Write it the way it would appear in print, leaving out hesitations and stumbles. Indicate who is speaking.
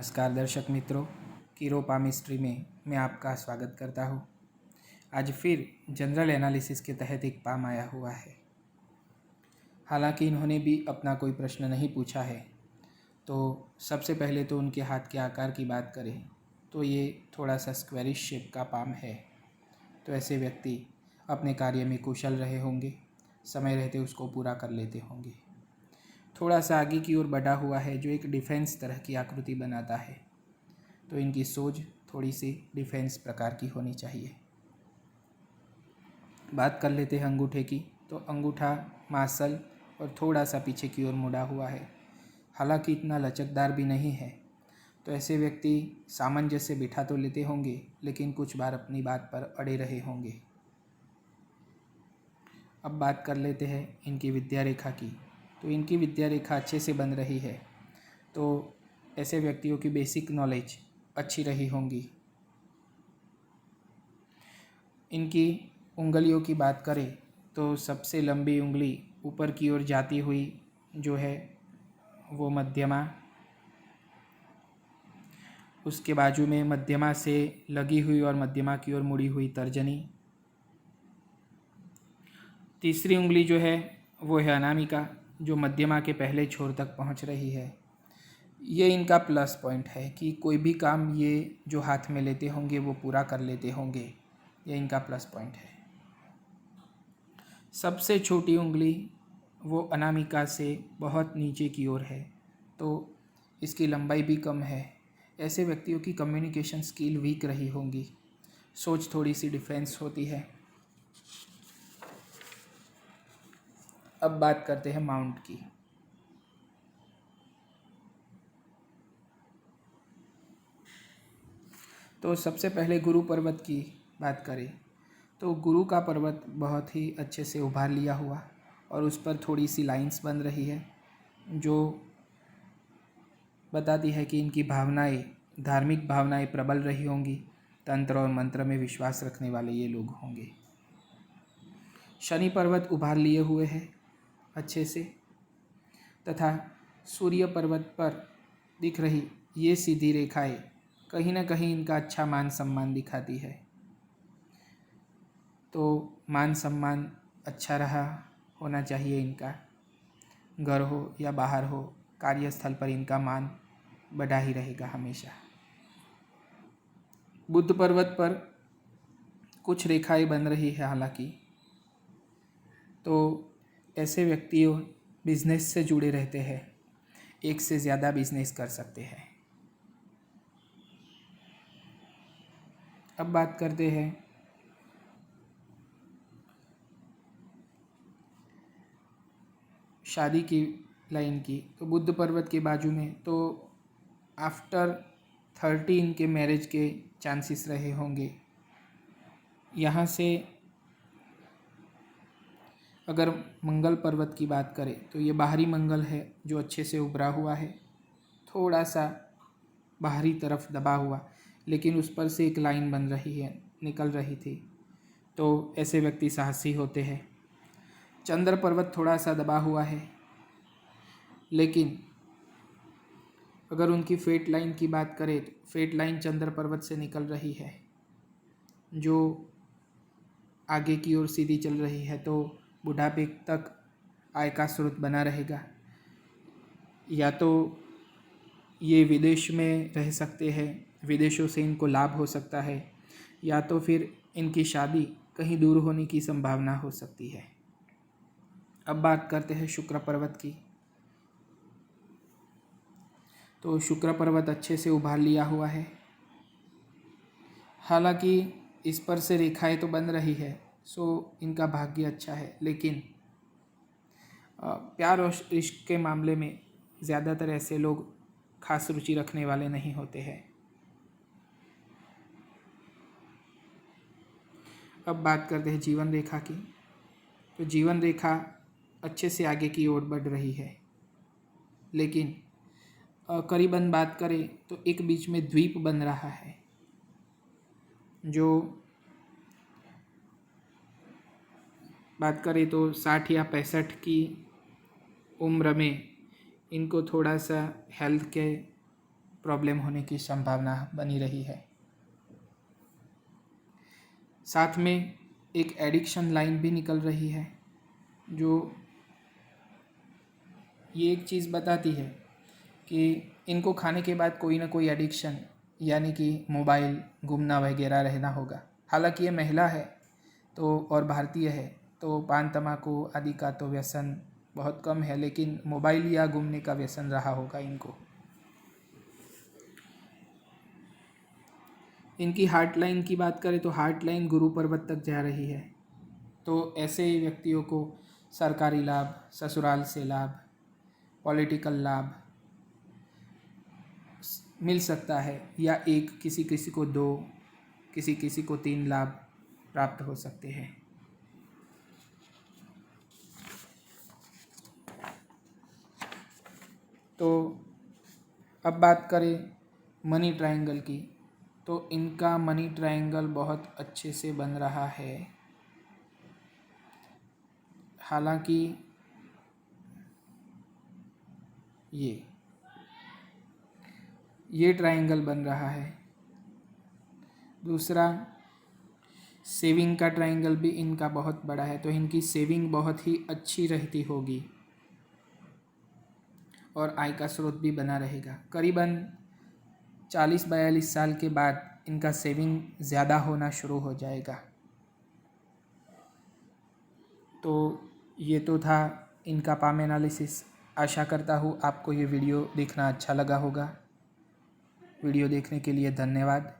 Speaker 1: नमस्कार दर्शक मित्रों, कीरो पामिस्ट्री में मैं आपका स्वागत करता हूँ। आज फिर जनरल एनालिसिस के तहत एक पाम आया हुआ है। हालांकि इन्होंने भी अपना कोई प्रश्न नहीं पूछा है, तो सबसे पहले तो उनके हाथ के आकार की बात करें तो ये थोड़ा सा स्क्वेरिश शेप का पाम है। तो ऐसे व्यक्ति अपने कार्य में कुशल रहे होंगे, समय रहते उसको पूरा कर लेते होंगे। थोड़ा सा आगे की ओर बढ़ा हुआ है जो एक डिफेंस तरह की आकृति बनाता है, तो इनकी सोच थोड़ी सी डिफेंस प्रकार की होनी चाहिए। बात कर लेते हैं अंगूठे की, तो अंगूठा मासल और थोड़ा सा पीछे की ओर मुड़ा हुआ है, हालांकि इतना लचकदार भी नहीं है। तो ऐसे व्यक्ति सामंजस्य बिठा तो लेते होंगे, लेकिन कुछ बार अपनी बात पर अड़े रहे होंगे। अब बात कर लेते हैं इनकी विद्या रेखा की, तो इनकी विद्या रेखा अच्छे से बन रही है। तो ऐसे व्यक्तियों की बेसिक नॉलेज अच्छी रही होंगी। इनकी उंगलियों की बात करें तो सबसे लंबी उंगली ऊपर की ओर जाती हुई जो है वो मध्यमा, उसके बाजू में मध्यमा से लगी हुई और मध्यमा की ओर मुड़ी हुई तर्जनी। तीसरी उंगली जो है वो है अनामिका, जो मध्यमा के पहले छोर तक पहुंच रही है। ये इनका प्लस पॉइंट है कि कोई भी काम ये जो हाथ में लेते होंगे वो पूरा कर लेते होंगे। ये इनका प्लस पॉइंट है। सबसे छोटी उंगली वो अनामिका से बहुत नीचे की ओर है, तो इसकी लंबाई भी कम है। ऐसे व्यक्तियों की कम्युनिकेशन स्किल वीक रही होंगी, सोच थोड़ी सी डिफेंस होती है। अब बात करते हैं माउंट की। तो सबसे पहले गुरु पर्वत की बात करें तो गुरु का पर्वत बहुत ही अच्छे से उभार लिया हुआ और उस पर थोड़ी सी लाइंस बन रही है, जो बताती है कि इनकी भावनाएं, धार्मिक भावनाएं प्रबल रही होंगी। तंत्र और मंत्र में विश्वास रखने वाले ये लोग होंगे। शनि पर्वत उभार लिए हुए है अच्छे से, तथा सूर्य पर्वत पर दिख रही ये सीधी रेखाएं कहीं ना कहीं इनका अच्छा मान सम्मान दिखाती है। तो मान सम्मान अच्छा रहा होना चाहिए इनका, घर हो या बाहर हो, कार्यस्थल पर इनका मान बढ़ा ही रहेगा हमेशा। बुध पर्वत पर कुछ रेखाएं बन रही है हालांकि, तो ऐसे व्यक्तियों बिजनेस से जुड़े रहते हैं, एक से ज़्यादा बिजनेस कर सकते हैं। अब बात करते हैं शादी की लाइन की, तो बुद्ध पर्वत के बाजू में तो आफ्टर 13 के मैरिज के चांसेस रहे होंगे। यहाँ से अगर मंगल पर्वत की बात करें तो ये बाहरी मंगल है जो अच्छे से उभरा हुआ है, थोड़ा सा बाहरी तरफ दबा हुआ, लेकिन उस पर से एक लाइन बन रही है, निकल रही थी। तो ऐसे व्यक्ति साहसी होते हैं। चंद्र पर्वत थोड़ा सा दबा हुआ है, लेकिन अगर उनकी फेट लाइन की बात करें तो फेट लाइन चंद्र पर्वत से निकल रही है, जो आगे की ओर सीधी चल रही है। तो बुढ़ापे तक आय का स्रोत बना रहेगा। या तो ये विदेश में रह सकते हैं, विदेशों से इनको लाभ हो सकता है, या तो फिर इनकी शादी कहीं दूर होने की संभावना हो सकती है। अब बात करते हैं शुक्र पर्वत की, तो शुक्र पर्वत अच्छे से उभार लिया हुआ है। हालांकि इस पर से रेखाएं तो बन रही है, सो इनका भाग्य अच्छा है, लेकिन प्यार और इश्क के मामले में ज़्यादातर ऐसे लोग खास रुचि रखने वाले नहीं होते हैं। अब बात करते हैं जीवन रेखा की, तो जीवन रेखा अच्छे से आगे की ओर बढ़ रही है, लेकिन करीबन बात करें तो एक बीच में द्वीप बन रहा है, जो बात करें तो 60 या 65 की उम्र में इनको थोड़ा सा हेल्थ के प्रॉब्लम होने की संभावना बनी रही है। साथ में एक एडिक्शन लाइन भी निकल रही है, जो ये एक चीज़ बताती है कि इनको खाने के बाद कोई ना कोई एडिक्शन यानी कि मोबाइल घूमना वगैरह रहना होगा। हालांकि ये महिला है तो और भारतीय है तो पान तम्बाकू आदि का तो व्यसन बहुत कम है, लेकिन मोबाइल या घूमने का व्यसन रहा होगा इनको। इनकी हार्ट लाइन की बात करें तो हार्ट लाइन गुरु पर्वत तक जा रही है। तो ऐसे व्यक्तियों को सरकारी लाभ, ससुराल से लाभ, पॉलिटिकल लाभ मिल सकता है, या एक किसी किसी को 2, किसी किसी को 3 लाभ प्राप्त हो सकते हैं। तो अब बात करें मनी ट्रायंगल की, तो इनका मनी ट्रायंगल बहुत अच्छे से बन रहा है। हालांकि ये ट्रायंगल बन रहा है। दूसरा सेविंग का ट्रायंगल भी इनका बहुत बड़ा है, तो इनकी सेविंग बहुत ही अच्छी रहती होगी और आय का स्रोत भी बना रहेगा। करीबन 40-42 साल के बाद इनका सेविंग ज़्यादा होना शुरू हो जाएगा। तो ये तो था इनका पाम एनालिसिस। आशा करता हूँ आपको ये वीडियो देखना अच्छा लगा होगा। वीडियो देखने के लिए धन्यवाद।